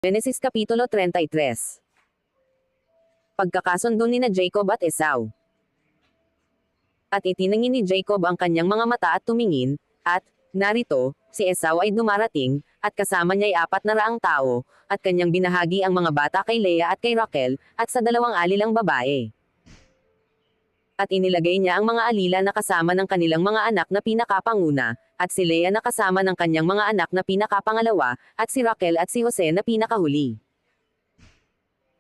Genesis Kapitulo 33. Pagkakasundo ni na Jacob at Esau. At itiningin ni Jacob ang kanyang mga mata at tumingin, at, narito, si Esau ay dumarating, at kasama niya'y 400 tao, at kanyang binahagi ang mga bata kay Leah at kay Rachel, at sa 2 alilang babae. At inilagay niya ang mga alila na kasama ng kanilang mga anak na pinakapanguna, at si Leah na kasama ng kanyang mga anak na pinakapangalawa, at si Rachel at si Jose na pinakahuli.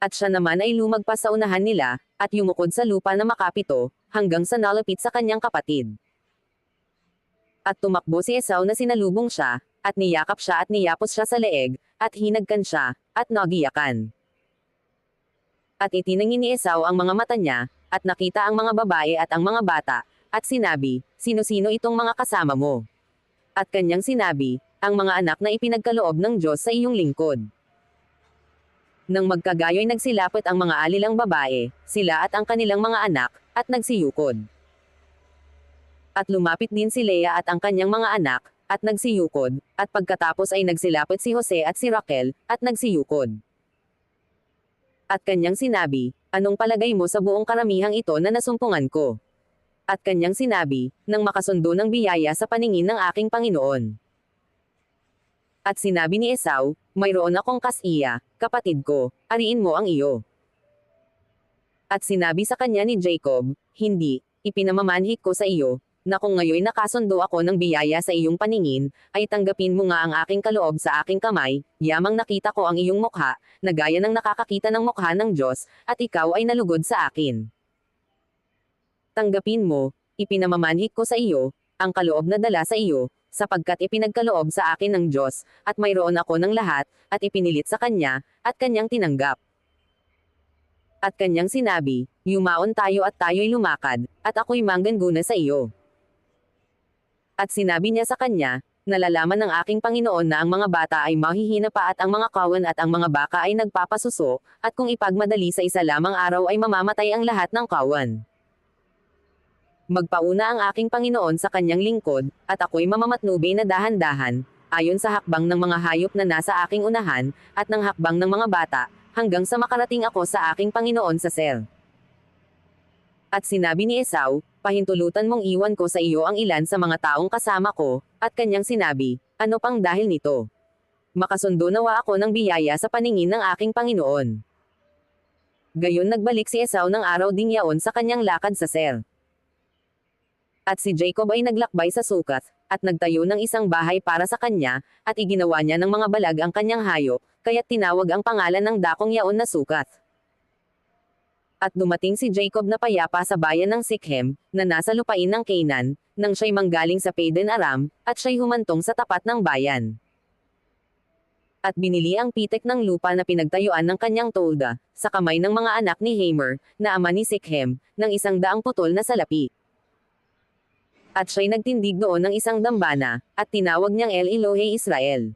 At siya naman ay lumagpas sa unahan nila, at yumukod sa lupa na makapito, hanggang sa nalapit sa kanyang kapatid. At tumakbo si Esau na sinalubong siya, at niyakap siya at niyapos siya sa leeg, at hinagkan siya, at nagiyakan. At itiningin ni Esau ang mga mata niya, at nakita ang mga babae at ang mga bata, at sinabi, "Sino-sino itong mga kasama mo?" At kanyang sinabi, "Ang mga anak na ipinagkaloob ng Diyos sa iyong lingkod." Nang magkagayoy nagsilapit ang mga alilang babae, sila at ang kanilang mga anak, at nagsiyukod. At lumapit din si Leah at ang kanyang mga anak, at nagsiyukod, at pagkatapos ay nagsilapit si Jose at si Rachel, at nagsiyukod. At kanyang sinabi, "Anong palagay mo sa buong karamihang ito na nasumpungan ko?" At kanyang sinabi, "Nang makasundo ng biyaya sa paningin ng aking Panginoon." At sinabi ni Esau, "Mayroon akong kasiya, kapatid ko, ariin mo ang iyo." At sinabi sa kanya ni Jacob, "Hindi, ipinamamanhik ko sa iyo, na kung ngayon nakasundo ako ng biyaya sa iyong paningin, ay tanggapin mo nga ang aking kaloob sa aking kamay, yamang nakita ko ang iyong mukha, na gaya ng nakakakita ng mukha ng Diyos, at ikaw ay nalugod sa akin. Tanggapin mo, ipinamamanhik ko sa iyo, ang kaloob na dala sa iyo, sapagkat ipinagkaloob sa akin ng Diyos, at mayroon ako ng lahat, at ipinilit sa kanya, at kanyang tinanggap." At kanyang sinabi, "Yumaon tayo at tayo'y lumakad, at ako'y manggana sa iyo." At sinabi niya sa kanya, "Nalalaman ng aking Panginoon na ang mga bata ay mahihina pa at ang mga kawan at ang mga baka ay nagpapasuso, at kung ipagmadali sa isa lamang araw ay mamamatay ang lahat ng kawan. Magpauna ang aking Panginoon sa kanyang lingkod, at ako'y mamamatnubay na dahan-dahan, ayon sa hakbang ng mga hayop na nasa aking unahan, at ng hakbang ng mga bata, hanggang sa makarating ako sa aking Panginoon sa Seir." At sinabi ni Esau, "Pahintulutan mong iwan ko sa iyo ang ilan sa mga taong kasama ko," at kanyang sinabi, "Ano pang dahil nito? Makasundo nawa ako ng biyaya sa paningin ng aking Panginoon." Gayon nagbalik si Esau ng araw ding yaon sa kanyang lakad sa Seir. At si Jacob ay naglakbay sa Sukat, at nagtayo ng isang bahay para sa kanya, at iginawa niya ng mga balag ang kanyang hayop, kaya't tinawag ang pangalan ng dakong yaon na Sukat. At dumating si Jacob na payapa sa bayan ng Sikhem, na nasa lupain ng Canaan, nang siya'y manggaling sa Padan Aram, at siya'y humantong sa tapat ng bayan. At binili ang pitek ng lupa na pinagtayuan ng kanyang tolda, sa kamay ng mga anak ni Hamor, na ama ni Sikhem, ng 100 putol na salapi. At siya'y nagtindig doon ng isang dambana, at tinawag niyang El Elohe Israel.